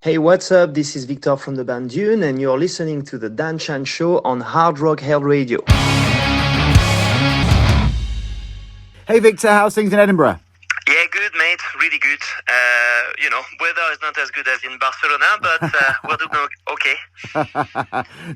Hey, what's up? This is Victor from the band Dune, and you're listening to the Dan Chan Show on Hard Rock Hell Radio. Hey, Victor, how's things in Edinburgh? Yeah, good, mate. Really good. Weather is not as good as in Barcelona, but we're doing okay.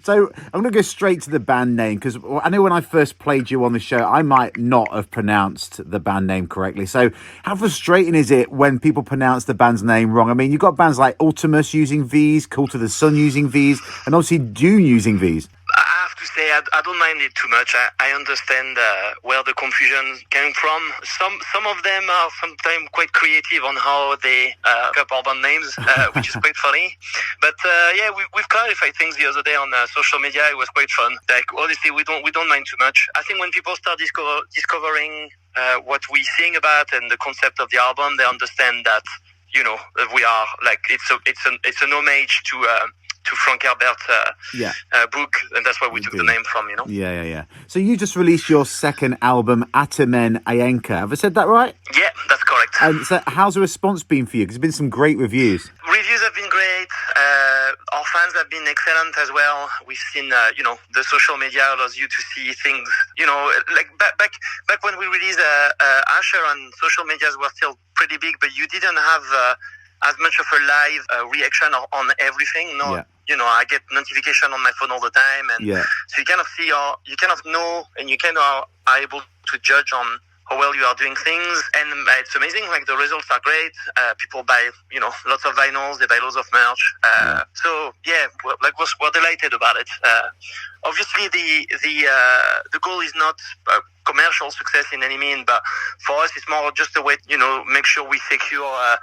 So I'm going to go straight to the band name, because I know when I first played you on the show, I might not have pronounced the band name correctly. So how frustrating is it when people pronounce the band's name wrong? I mean, you've got bands like Ultimus using V's, Cult of the Sun using V's, and obviously Dune using V's. I have to say, I don't mind it too much. I understand where the confusion came from. Some of them are sometimes quite creative on how they pick up album names, which is quite funny. But we've clarified things the other day on social media. It was quite fun. Like, honestly, we don't mind too much. I think when people start discovering what we sing about and the concept of the album, they understand that we are like it's an homage to Frank Herbert's book, and that's where we took the name from, Yeah. So you just released your second album, Etemen Aenka. Have I said that right? Yeah, that's correct. And so how's the response been for you? Because there's been some great reviews. Reviews have been great. Our fans have been excellent as well. We've seen, the social media allows you to see things, like back when we released Asher, and social medias were still pretty big, but you didn't have as much of a live reaction on everything. I get notification on my phone all the time, and so you kind of see, you kind of know, and you kind of are able to judge on how well you are doing things, and it's amazing. Like, the results are great. People buy, lots of vinyls. They buy loads of merch. So yeah, we're delighted about it. Obviously, the goal is not commercial success in any mean, but for us, it's more just a way, make sure we secure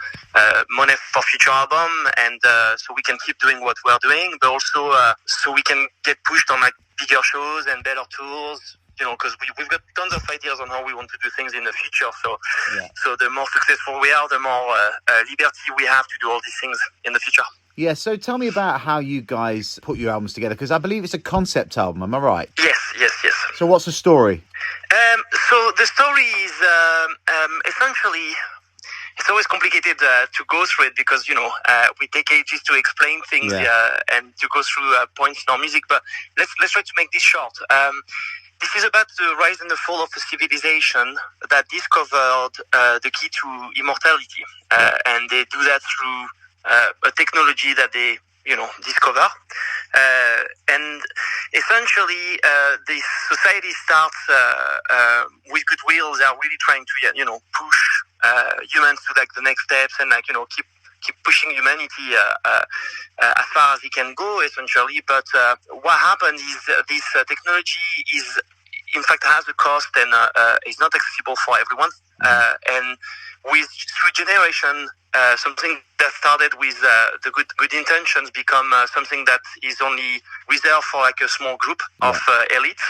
money for future album, and so we can keep doing what we're doing, but also so we can get pushed on like bigger shows and better tours. Because we've got tons of ideas on how we want to do things in the future. So the more successful we are, the more liberty we have to do all these things in the future. Yeah, so tell me about how you guys put your albums together, because I believe it's a concept album, am I right? Yes. So what's the story? So the story is essentially, it's always complicated to go through it, because, we take ages to explain things and to go through points in our music, but let's try to make this short. This is about the rise and the fall of a civilization that discovered the key to immortality, and they do that through a technology that they, discover. And essentially, this society starts with goodwill. They are really trying to, push humans to like the next steps, and keep pushing humanity as far as it can go, essentially. But what happens is this technology is, in fact, has a cost, and is not accessible for everyone. And through generation, something that started with the good intentions become something that is only reserved for like a small group of elites.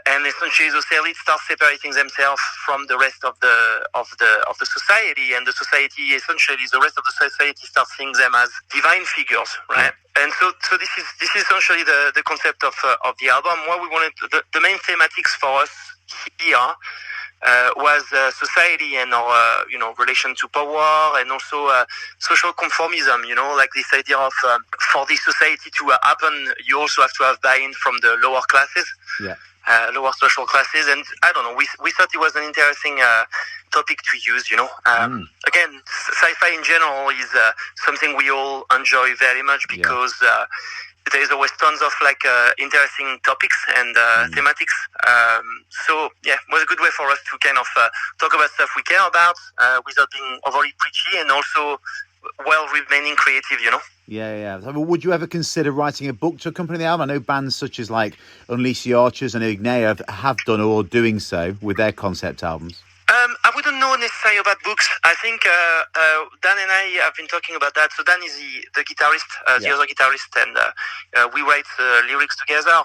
And essentially, those elites start separating themselves from the rest of the society, and the society, essentially, the rest of the society starts seeing them as divine figures, right? And so this is essentially the concept of the album. What we wanted, the main thematics for us here was society and our relation to power, and also social conformism. Like this idea of for this society to happen, you also have to have buy-in from the lower classes. Lower social classes, and I don't know, we thought it was an interesting topic to use, Again, sci-fi in general is something we all enjoy very much, because there's always tons of interesting topics and thematics. So yeah, it was a good way for us to kind of talk about stuff we care about without being overly preachy, and also while remaining creative, Yeah. So would you ever consider writing a book to accompany the album? I know bands such as like Unleash the Archers and Ignea have done or are doing so with their concept albums. I wouldn't know necessarily about books. I think Dan and I have been talking about that. So Dan is the guitarist, the other guitarist, and we write lyrics together.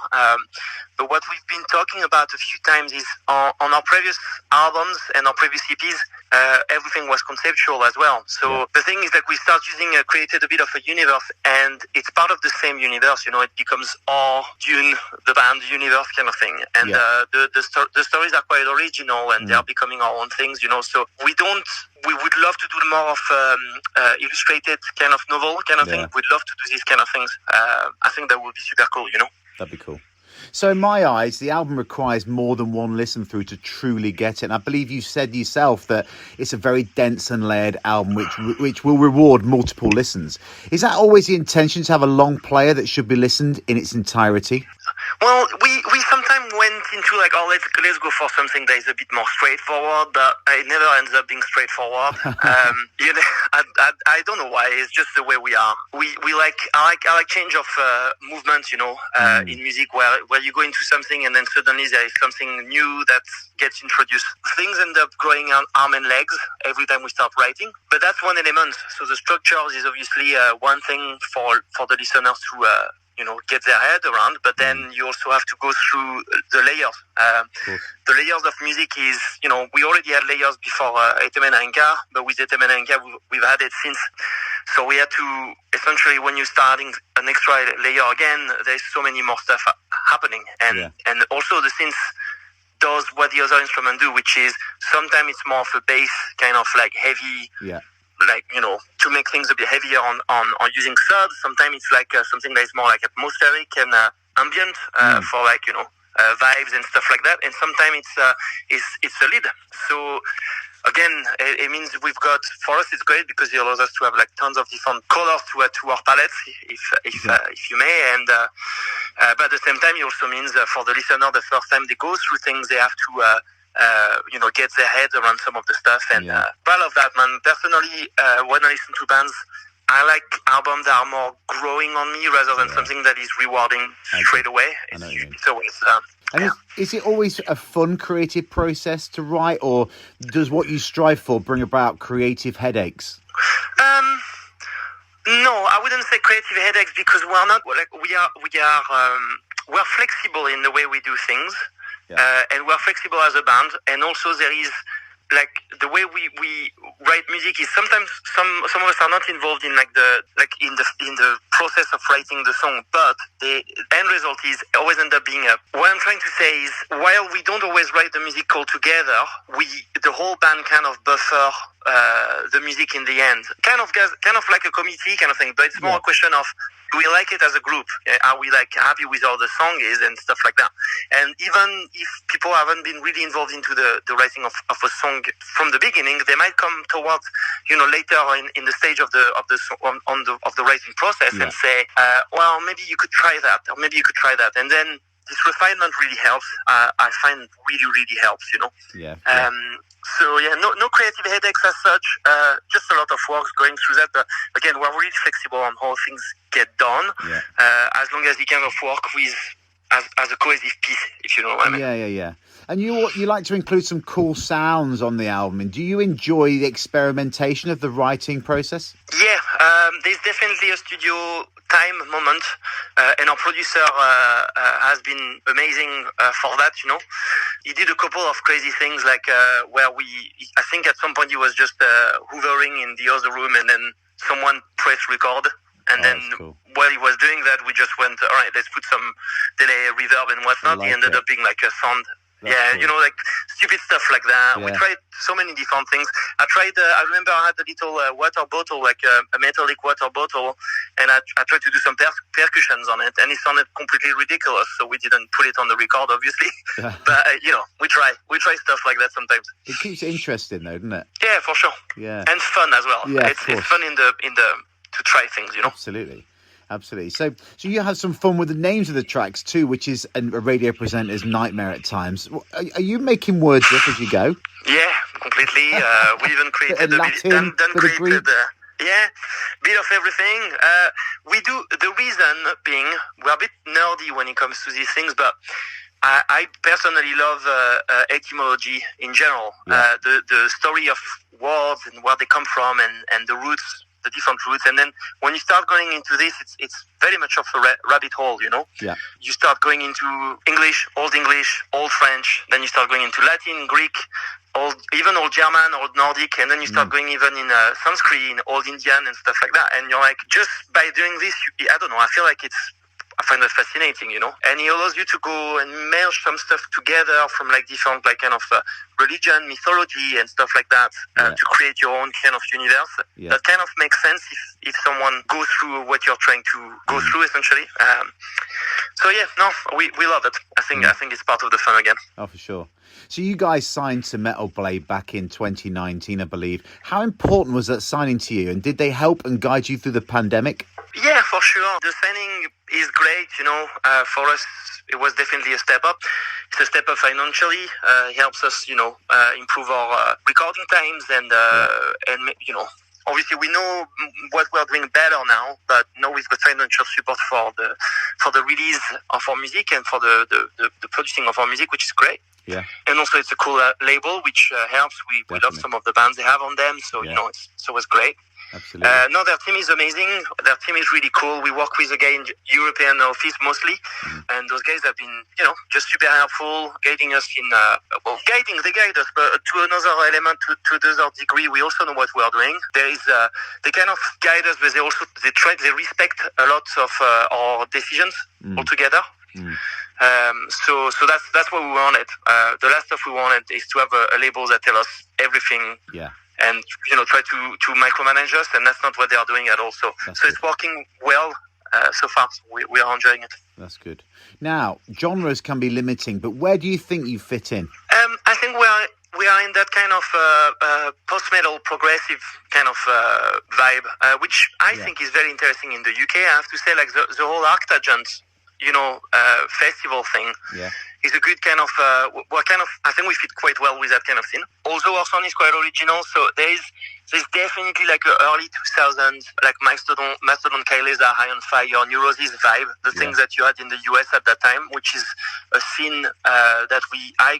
But what we've been talking about a few times is on our previous albums and our previous EPs, everything was conceptual as well. So the thing is that we created a bit of a universe, and it's part of the same universe. It becomes our Dune, the band universe kind of thing. And the stories are quite original, and they are becoming our own things. So we would love to do more of illustrated kind of novel kind of thing. We'd love to do these kind of things. I think that would be super cool. That'd be cool. So in my eyes, the album requires more than one listen through to truly get it. And I believe you said yourself that it's a very dense and layered album, which will reward multiple listens. Is that always the intention, to have a long player that should be listened in its entirety? Well, we sometimes went into let's go for something that is a bit more straightforward, but it never ends up being straightforward. I don't know why. It's just the way we are. I like change of movement, in music, where you go into something and then suddenly there is something new that gets introduced. Things end up growing on arm and legs every time we start writing, but that's one element. So the structure is obviously one thing for the listeners to get their head around, but then you also have to go through the layers. The layers of music is, we already had layers before Etemen Aenka, but with Etemen Aenka, we've had it since. So we had to, essentially, when you're starting an extra layer again, there's so many more stuff happening. And also the synth does what the other instruments do, which is sometimes it's more of a bass, kind of heavy, to make things a bit heavier on using thirds. Sometimes it's something that is more atmospheric and ambient for vibes and stuff like that. And sometimes it's a lead. So again, it means for us it's great because it allows us to have tons of different colors to our palettes, if you may. And but at the same time, it also means for the listener, the first time they go through things, they have to get their heads around some of the stuff. And part of that, man, personally, when I listen to bands, I like albums that are more growing on me rather than something that is rewarding straight away. It's always... And is it always a fun creative process to write, or does what you strive for bring about creative headaches? No, I wouldn't say creative headaches, because we're not we're flexible in the way we do things. And we're flexible as a band, and also there is the way we write music is sometimes some of us are not involved in in the process of writing the song, but the end result is always end up being what I'm trying to say is, while we don't always write the music all together, the whole band kind of buffer the music in the end, kind of like a committee kind of thing, but it's more a question of, do we like it as a group? Are we happy with how the song is and stuff like that? And even if people haven't been really involved into the writing of a song from the beginning, they might come towards later in the stage of the writing process and say, well, maybe you could try that, or maybe you could try that, and then this refinement really helps. I find really helps. So no creative headaches as such. Just a lot of work going through that. But again, we're really flexible on how things get done, as long as you kind of work with as a cohesive piece, if you know what I mean. Yeah. And you like to include some cool sounds on the album. And do you enjoy the experimentation of the writing process? Yeah, there's definitely a studio time moment, and our producer has been amazing for that. He did a couple of crazy things, where I think at some point he was just hoovering in the other room, and then someone pressed record. And then while he was doing that, we just went, all right, let's put some delay, reverb and whatnot. He ended up being a sound. That's cool. Stupid stuff like that. We tried so many different things. I remember I had a little water bottle, a metallic water bottle, and I tried to do some percussions on it, and it sounded completely ridiculous, so we didn't put it on the record, obviously. But, we try stuff like that sometimes. It keeps it interesting, though, doesn't it? Yeah, for sure. Yeah. And fun as well. Yeah, it's fun to try things, Absolutely. So you have some fun with the names of the tracks too, which is a radio presenter's nightmare at times. Are you making words up as you go? Yeah, completely. We even created Latin, bit of everything. We do. The reason being, we're a bit nerdy when it comes to these things, but I personally love etymology in general. The story of words and where they come from, and the roots. The different roots, and then when you start going into this, it's very much of a rabbit hole, You start going into English, Old French, then you start going into Latin, Greek, even old German, old Nordic, and then you start going even in Sanskrit, in old Indian and stuff like that. And you're like, just by doing this, I don't know, I feel like I find that fascinating, and it allows you to go and merge some stuff together from like different like kind of religion, mythology and stuff like that to create your own kind of universe. That kind of makes sense if someone goes through what you're trying to go through essentially. So yeah, no, we love it. I think it's part of the fun again. Oh, for sure. So you guys signed to Metal Blade back in 2019, I believe. How important was that signing to you, and did they help and guide you through the pandemic? Yeah, for sure. The signing is great. For us, it was definitely a step up. It's a step up financially. It helps us, improve our recording times and obviously we know what we're doing better now, but now we've got financial support for the release of our music and for the producing of our music, which is great. Yeah. And also it's a cool label, which helps. We love some of the bands they have on them, so it's always great. Absolutely. No, their team is amazing. Their team is really cool. We work with a guy in European office mostly, and those guys have been, just super helpful, guiding us in, they guide us, but to another element, to another degree, we also know what we are doing. There is, they kind of guide us, but they respect a lot of our decisions altogether. So that's what we wanted. The last stuff we wanted is to have a label that tell us everything. Yeah. And try to micromanage us, and that's not what they are doing at all. So it's working well so far. We are enjoying it. That's good. Now, genres can be limiting, but where do you think you fit in? I think we are in that kind of post-metal progressive kind of vibe, which I think is very interesting in the UK. I have to say, like the whole Arctagent, festival thing. Yeah. Is a good kind of, I think we fit quite well with that kind of thing. Also, our sound is quite original, so there's definitely like an early 2000s, like Mastodon, Kaileza, High on Fire, Neurosis vibe, the things that you had in the US at that time, which is a scene that I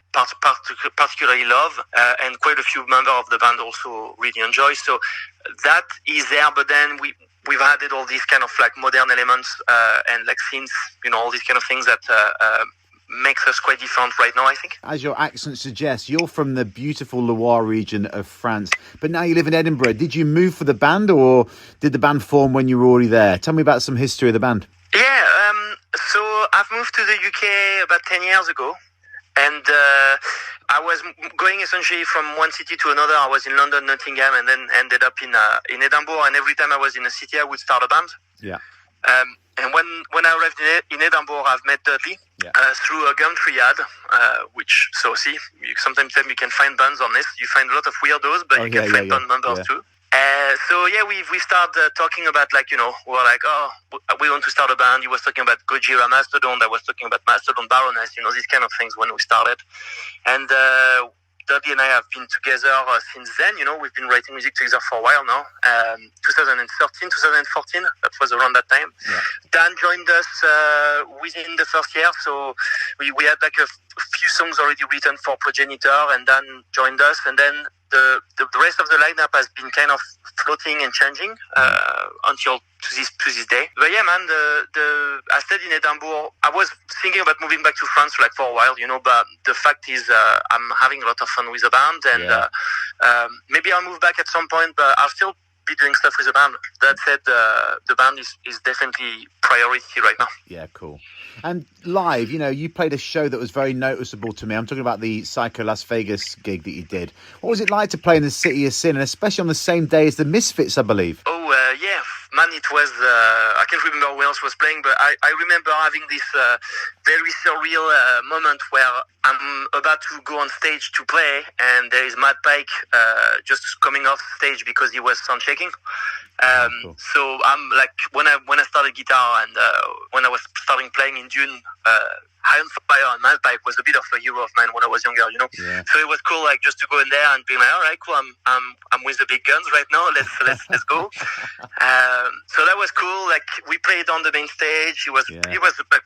particularly love, and quite a few members of the band also really enjoy. So that is there, but then we've added all these kind of like modern elements and like synths, all these kind of things that makes us quite different right now, I think. As your accent suggests, you're from the beautiful Loire region of France, but now you live in Edinburgh. Did you move for the band, or did the band form when you were already there? Tell me about some history of the band. Yeah, so I've moved to the UK about 10 years ago, and I was going essentially from one city to another. I was in London, Nottingham, and then ended up in Edinburgh, and every time I was in a city, I would start a band. Yeah. And when I arrived in Edinburgh, I've met Dudley through a Gumtree ad, which, sometimes you can find bands on this. You find a lot of weirdos, but you can find band members too. We started talking about we're like, we want to start a band. He was talking about Gojira Mastodon. I was talking about Mastodon Baroness, these kind of things when we started. And Dudley and I have been together since then. We've been writing music together for a while now. 2013, 2014, that was around that time. Yeah. Dan joined us within the first year, so we had like a few songs already written for Progenitor, and Dan joined us, and then the rest of the lineup has been kind of floating and changing until to this day. But yeah, man, I stayed in Edinburgh. I was thinking about moving back to France for a while, but the fact is I'm having a lot of fun with the band, and maybe I'll move back at some point, but I'll still be doing stuff with the band. That said, the band is definitely priority right now. Yeah, cool. And live, you played a show that was very noticeable to me. I'm talking about the Psycho Las Vegas gig that you did. What was it like to play in the City of Sin, and especially on the same day as the Misfits, I believe? Oh, yeah. Man, it was, I can't remember who else was playing, but I remember having this very surreal moment where I'm about to go on stage to play, and there is Matt Pike just coming off stage because he was sound checking. Cool. So I'm like, when I started guitar and when I was starting playing in June, High on Fire and Matt Pike was a bit of a hero of mine when I was younger, Yeah. So it was cool, just to go in there and be like, all right, cool, I'm with the big guns right now. Let's go. So that was cool. We played on the main stage. It was a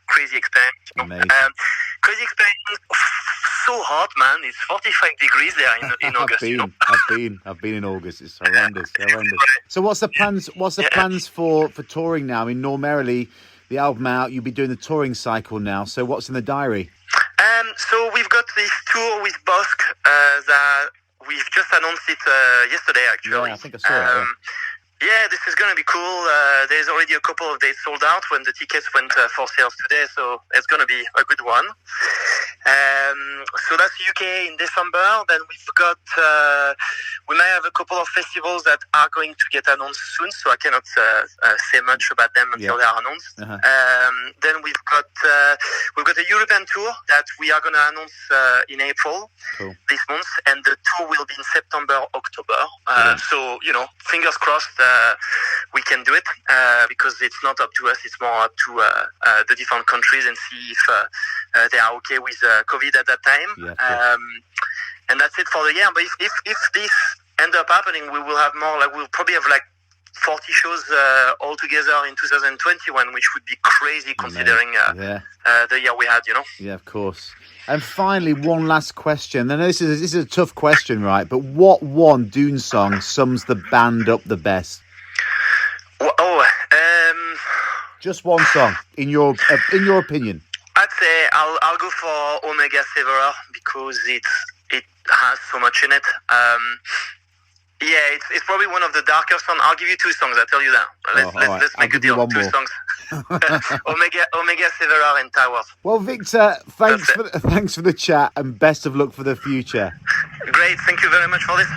crazy experience. Amazing. Crazy experience. So hot, man. It's 45 degrees there in August. I've been in August. It's horrendous. So what's the plans? What's the plans for touring now? I mean, normally the album out, you'll be doing the touring cycle now. So what's in the diary? So we've got this tour with Bosk that we've just announced it yesterday, actually. Yeah, I think I saw it. Yeah, this is going to be cool. There's already a couple of days sold out when the tickets went for sales today, so it's going to be a good one. So that's UK in December. Then we've got, we may have a couple of festivals that are going to get announced soon, so I cannot say much about them until they are announced. Then we've got a European tour that we are going to announce in April this month, and the tour will be in September, October. So, fingers crossed we can do it because it's not up to us, it's more up to the different countries and see if they are okay with COVID at that time. And that's it for the year. But if this ends up happening, we will have more, we'll probably have 40 shows all together in 2021, which would be crazy considering the year we had, Yeah, of course. And finally, one last question. I know this is a tough question, right? But what one Dune song sums the band up the best? Just one song, in your opinion. I'd say I'll go for Omega Severer because it has so much in it. It's probably one of the darker songs. I'll give you two songs. I'll tell you that. Let's make a deal. Two songs. Omega Severer and Towers. Well, Victor, thanks for the chat and best of luck for the future. Great. Thank you very much for this.